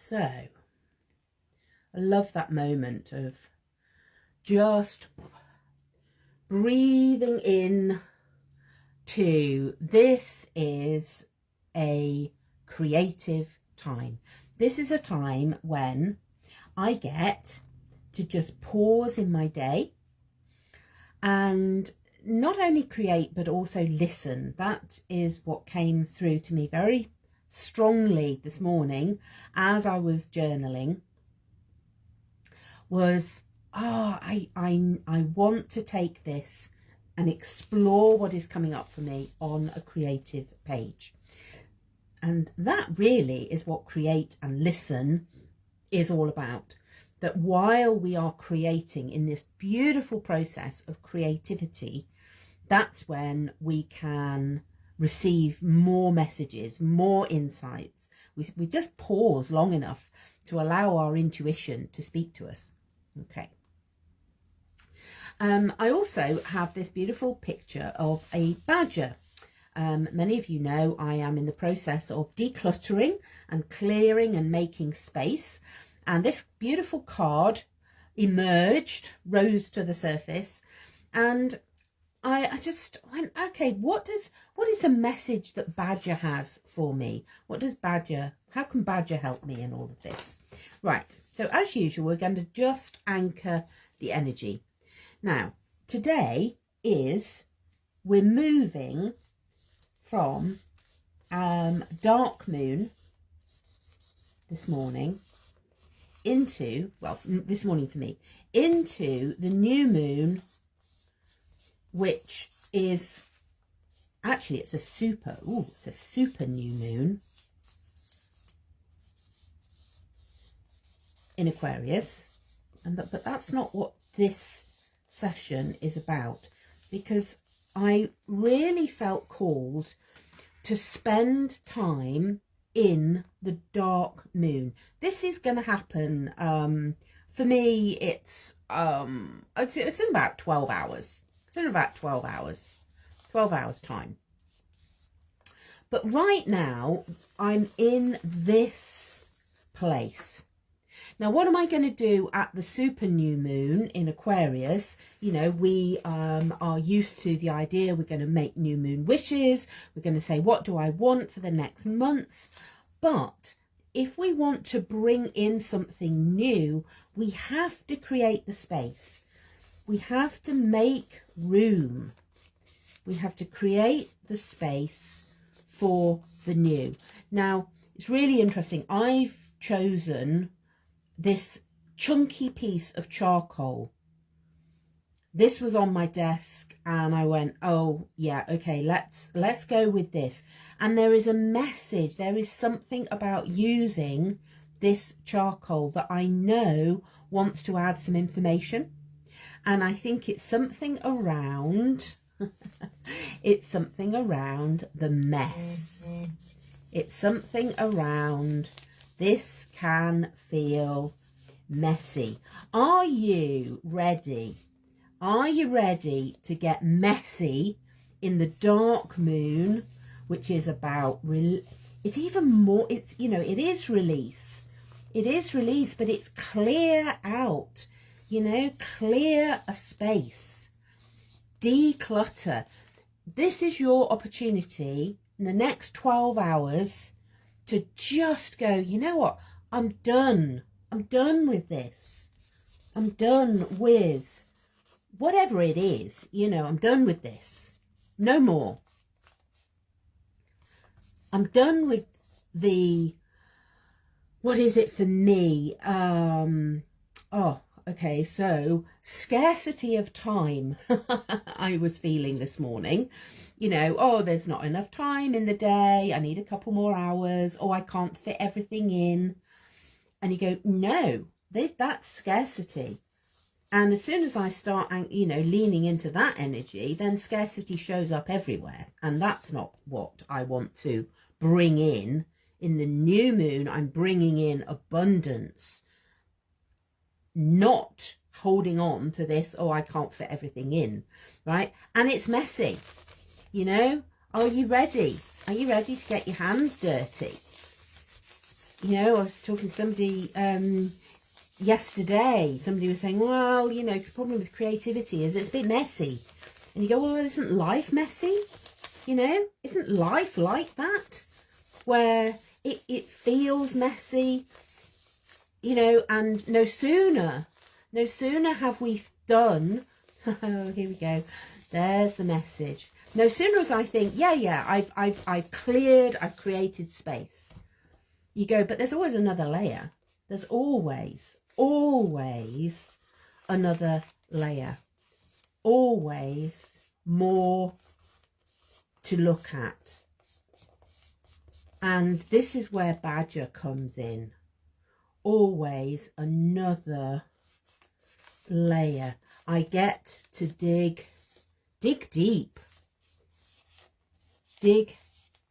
So I love that moment of just breathing in to this is a creative time. This is a time when I get to just pause in my day and not only create but also listen. That is what came through to me very strongly this morning as I was journaling, was I want to take this and explore what is coming up for me on a creative page. And that really is what create and listen is all about. That while we are creating in this beautiful process of creativity, that's when we can receive more messages, more insights. We just pause long enough to allow our intuition to speak to us. Okay. I also have this beautiful picture of a badger. Many of you know I am in the process of decluttering and clearing and making space. And this beautiful card emerged, rose to the surface. And I just went, okay, what is the message that Badger has for me? How can Badger help me in all of this? Right, so as usual, we're going to just anchor the energy. Now, today we're moving from dark moon this morning into, well, this morning for me, into the new moon, which is actually, it's a super new moon in Aquarius. But that's not what this session is about, because I really felt called to spend time in the dark moon. This is going to happen for me. It's in about 12 hours. It's in about 12 hours time. But right now I'm in this place. Now, what am I going to do at the super new moon in Aquarius? You know, we are used to the idea we're going to make new moon wishes. We're going to say, what do I want for the next month? But if we want to bring in something new, we have to create the space. We have to make room. We have to create the space for the new. Now, it's really interesting. I've chosen this chunky piece of charcoal. This was on my desk and I went, oh yeah, okay, let's go with this. And there is a message, there is something about using this charcoal that I know wants to add some information. And I think it's something around it's something around the mess. It's something around this can feel messy. Are you ready? Are you ready to get messy in the dark moon, which is about, it's even more, it's, you know, it is release. It is release, but it's clear out, you know, clear a space. Declutter. This is your opportunity in the next 12 hours to just go, you know what, I'm done. I'm done with this. I'm done with whatever it is, you know, I'm done with this. No more. I'm done with what is it for me? Okay, so scarcity of time I was feeling this morning. You know, oh, there's not enough time in the day. I need a couple more hours. Oh, I can't fit everything in. And you go, no, that's scarcity. And as soon as I start, you know, leaning into that energy, then scarcity shows up everywhere. And that's not what I want to bring in. In the new moon, I'm bringing in abundance, not holding on to this, oh, I can't fit everything in, right? And it's messy, you know. Are you ready? Are you ready to get your hands dirty? You know, I was talking to somebody yesterday. Somebody was saying, well, you know, the problem with creativity is it's a bit messy. And you go, well, isn't life messy? You know, isn't life like that? Where it feels messy, you know, and no sooner have we done, oh, here we go, there's the message. No sooner as I think, yeah, I've cleared, I've created space. You go, but there's always another layer. There's always another layer. Always more to look at. And this is where Badger comes in. Always another layer. I get to dig deep, dig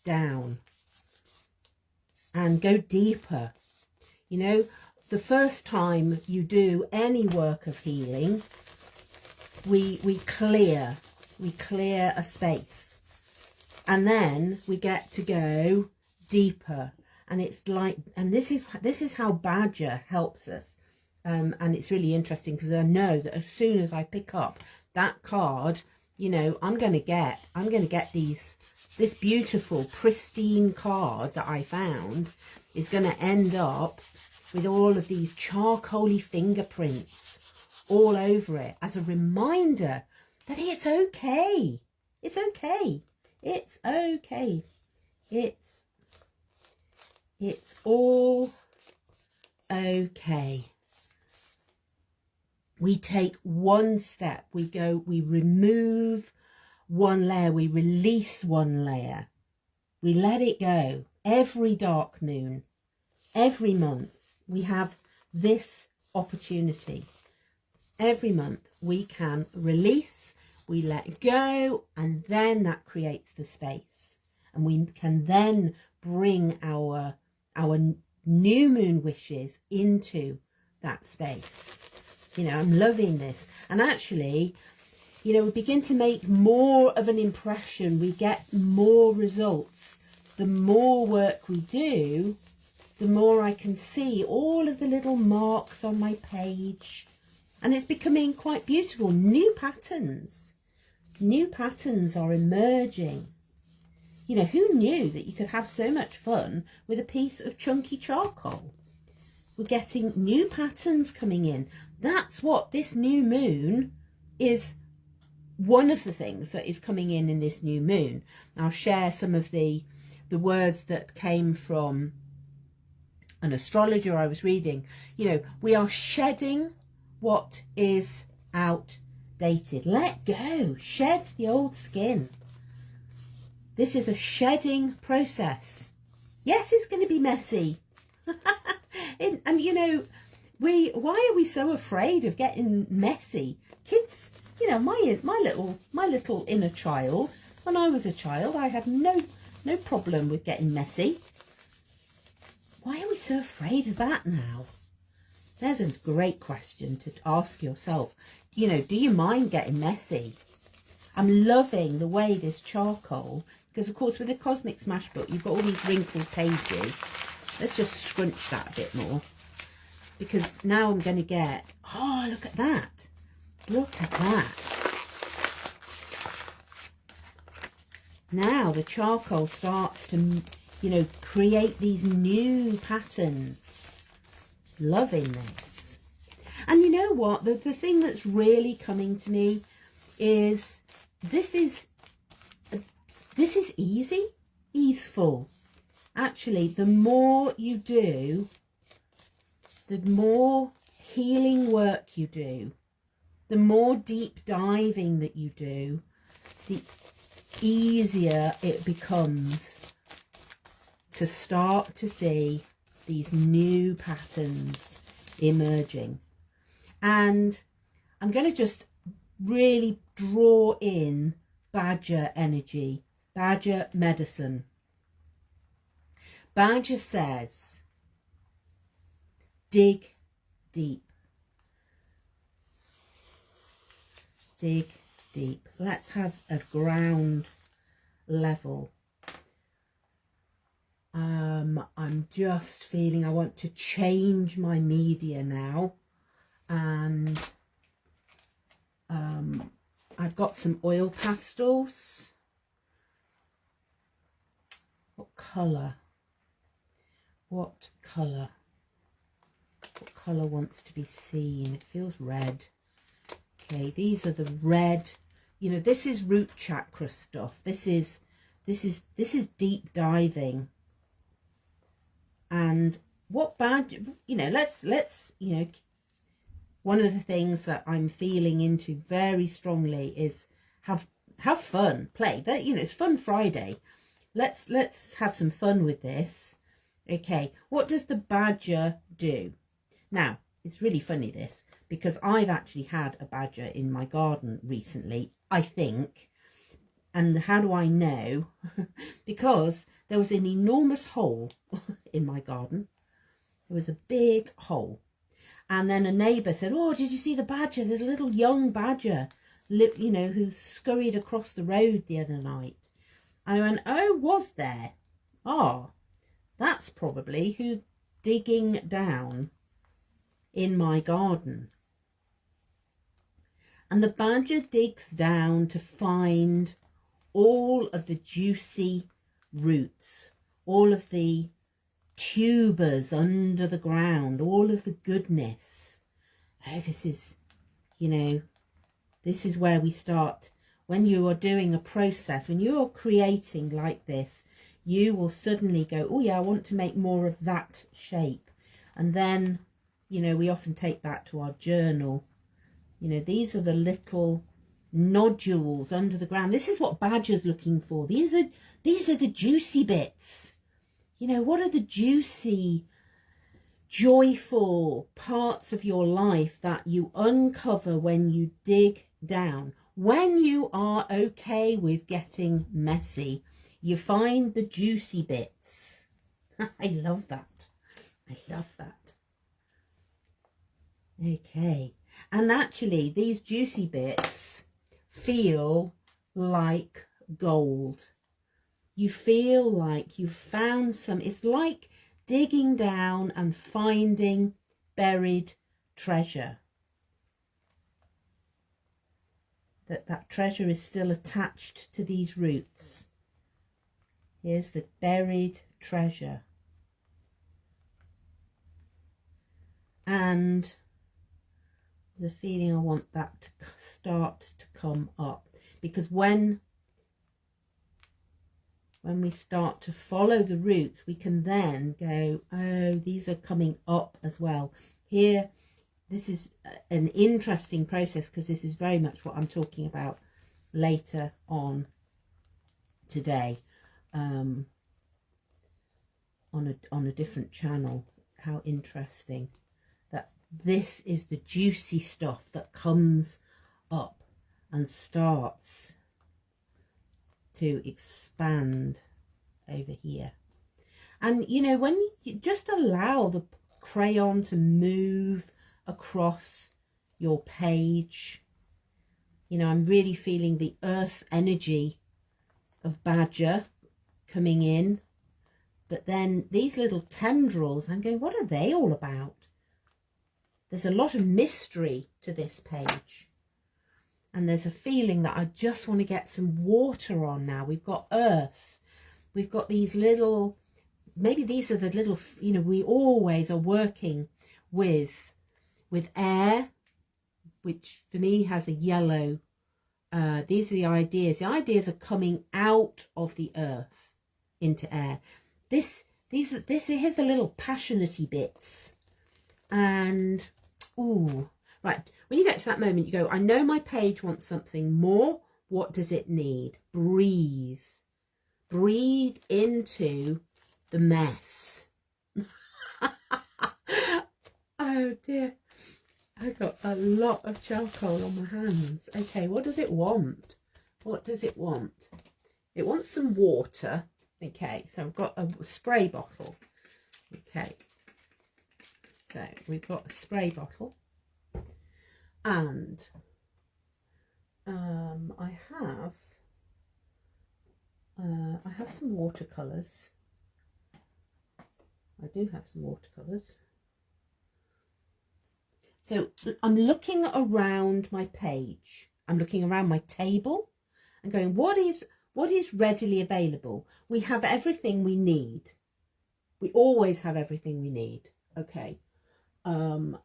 down and go deeper. You know, the first time you do any work of healing, we clear a space, and then we get to go deeper. And it's like, and this is how Badger helps us. And it's really interesting because I know that as soon as I pick up that card, you know, I'm going to get this beautiful pristine card that I found is going to end up with all of these charcoaly fingerprints all over it as a reminder that it's okay. It's okay. It's okay. It's all okay. We take one step, we remove one layer, we release one layer, we let it go. Every dark moon, every month, we have this opportunity. Every month we can release, we let go, and then that creates the space. And we can then bring our new moon wishes into that space. You know, I'm loving this. And actually, you know, we begin to make more of an impression. We get more results. The more work we do, the more I can see all of the little marks on my page. And it's becoming quite beautiful. New patterns are emerging. You know, who knew that you could have so much fun with a piece of chunky charcoal? We're getting new patterns coming in. That's what this new moon is. One of the things that is coming in this new moon. I'll share some of the words that came from an astrologer I was reading. You know, we are shedding what is outdated. Let go. Shed the old skin. This is a shedding process. Yes, it's going to be messy. And you know, why are we so afraid of getting messy? Kids, you know, my little inner child, when I was a child, I had no problem with getting messy. Why are we so afraid of that now? There's a great question to ask yourself. You know, do you mind getting messy? I'm loving the way this charcoal, because of course with the Cosmic Smash book, you've got all these wrinkled pages. Let's just scrunch that a bit more, because now I'm going to get, oh, look at that. Look at that. Now the charcoal starts to, you know, create these new patterns. Loving this. And you know what? The thing that's really coming to me is this is easy, easeful. Actually, the more you do, the more healing work you do, the more deep diving that you do, the easier it becomes to start to see these new patterns emerging. And I'm going to just really draw in Badger energy, Badger medicine. Badger says, dig deep. Dig deep. Let's have a ground level. I'm just feeling I want to change my media now, and I've got some oil pastels. What colour? What colour? What colour wants to be seen? It feels red. Okay, these are the red. You know, this is root chakra stuff. This is deep diving. And what bad, you know, let's you know, one of the things that I'm feeling into very strongly is have fun, play. That, you know, it's Fun Friday. Let's have some fun with this. Okay, what does the badger do? Now, it's really funny this, because I've actually had a badger in my garden recently, I think. And how do I know? Because there was an enormous hole in my garden. There was a big hole. And then a neighbour said, oh, did you see the badger? There's a little young badger, you know, who scurried across the road the other night. And I went, oh, was there? Oh, that's probably who's digging down in my garden. And the badger digs down to find all of the juicy roots, all of the tubers under the ground, all of the goodness. Oh, this is, you know, this is where we start. When you are doing a process, when you are creating like this, you will suddenly go, oh yeah, I want to make more of that shape. And then, you know, we often take that to our journal. You know, these are the little nodules under the ground. This is what badger's looking for. These are the juicy bits. You know, what are the juicy, joyful parts of your life that you uncover when you dig down? When you are okay with getting messy, you find the juicy bits. I love that. I love that. Okay. And actually, these juicy bits feel like gold. You feel like you've found some. It's like digging down and finding buried treasure. That treasure is still attached to these roots. Here's the buried treasure. And the feeling I want that to start to come up, because when we start to follow the roots, we can then go, oh, these are coming up as well. Here, this is an interesting process, because this is very much what I'm talking about later on today, on a different channel. How interesting that this is the juicy stuff that comes up and starts to expand over here. And you know, when you just allow the crayon to move across your page, you know, I'm really feeling the earth energy of badger coming in. But then these little tendrils, I'm going, what are they all about? There's a lot of mystery to this page. And there's a feeling that I just want to get some water on now. We've got earth. We've got these little, maybe these are the little, you know, we always are working with air, which for me has a yellow. These are the ideas. The ideas are coming out of the earth into air. Here's the little passionate-y bits. And, ooh, right. When you get to that moment, you go, I know my page wants something more. What does it need? Breathe. Breathe into the mess. Oh dear. I got a lot of charcoal on my hands. Okay, what does it want? What does it want? It wants some water. Okay, so I've got a spray bottle. Okay, so we've got a spray bottle, and I have some watercolours, I do have some watercolours. So I'm looking around my page. I'm looking around my table and going, what is readily available? We have everything we need. We always have everything we need. Okay. And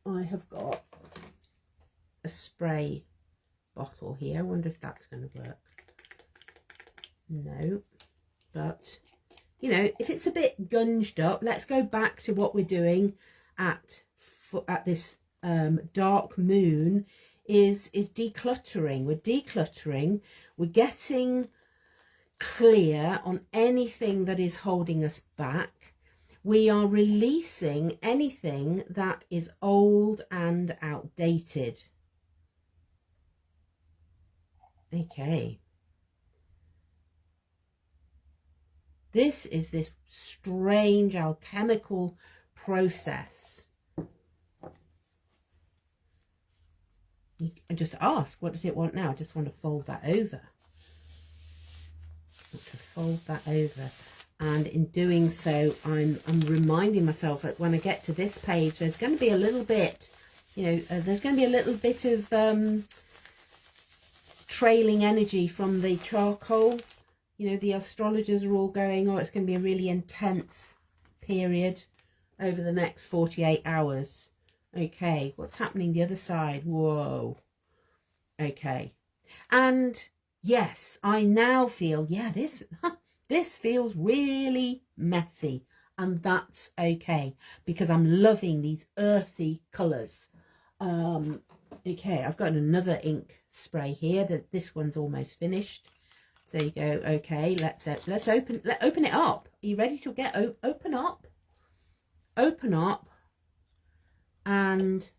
I have got a spray bottle here. I wonder if that's going to work. No, but you know, if it's a bit gunged up, let's go back to what we're doing at this dark moon is decluttering. We're decluttering. We're getting clear on anything that is holding us back. We are releasing anything that is old and outdated. Okay. This is this strange alchemical process. And just ask, what does it want now? I just want to fold that over. And in doing so, I'm reminding myself that when I get to this page, there's going to be a little bit, you know, there's going to be a little bit of trailing energy from the charcoal. You know, the astrologers are all going, oh, it's going to be a really intense period over the next 48 hours. Okay, what's happening the other side? Whoa. Okay. And yes, I now feel, yeah, this feels really messy. And that's okay, because I'm loving these earthy colours. Okay, I've got another ink spray here. This one's almost finished. So you go, okay, let's open it up. Are you ready to get open up? Open up and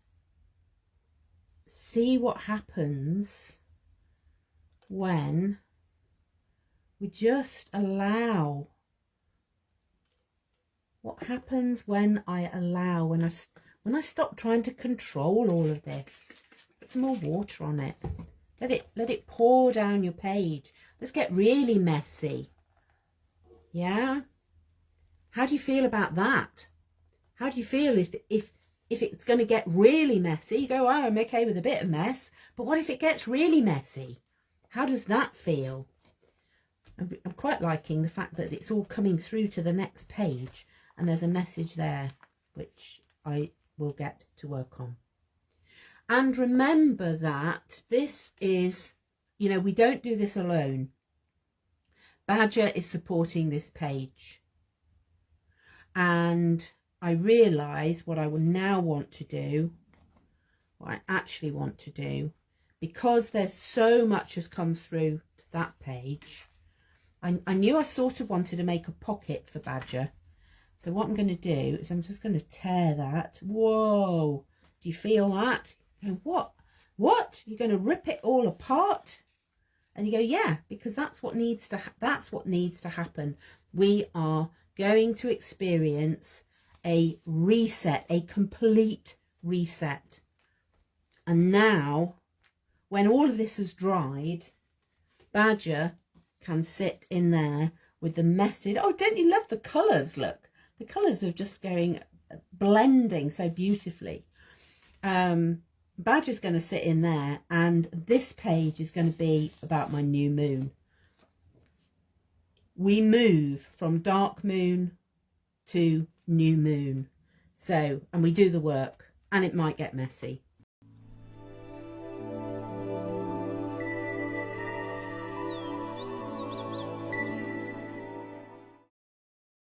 see what happens when we just allow. What happens when I allow, when I stop trying to control all of this? Put some more water on it. Let it pour down your page. Let's get really messy. Yeah? How do you feel about that? How do you feel if it's going to get really messy? You go, oh, I'm okay with a bit of mess. But what if it gets really messy? How does that feel? I'm quite liking the fact that it's all coming through to the next page. And there's a message there, which I will get to work on. And remember that this is, you know, we don't do this alone. Badger is supporting this page. And I realise what I will now want to do, what I actually want to do, because there's so much has come through to that page. I knew I sort of wanted to make a pocket for Badger. So what I'm going to do is I'm just going to tear that. Whoa, do you feel that? And what? You're going to rip it all apart? And you go, yeah, because that's what needs to happen. We are going to experience a reset, a complete reset. And now, when all of this has dried, Badger can sit in there with the message. Oh, don't you love the colours? Look, the colours are just blending so beautifully. Badger's going to sit in there, and this page is going to be about my new moon. We move from dark moon to new moon. So, and we do the work, and it might get messy.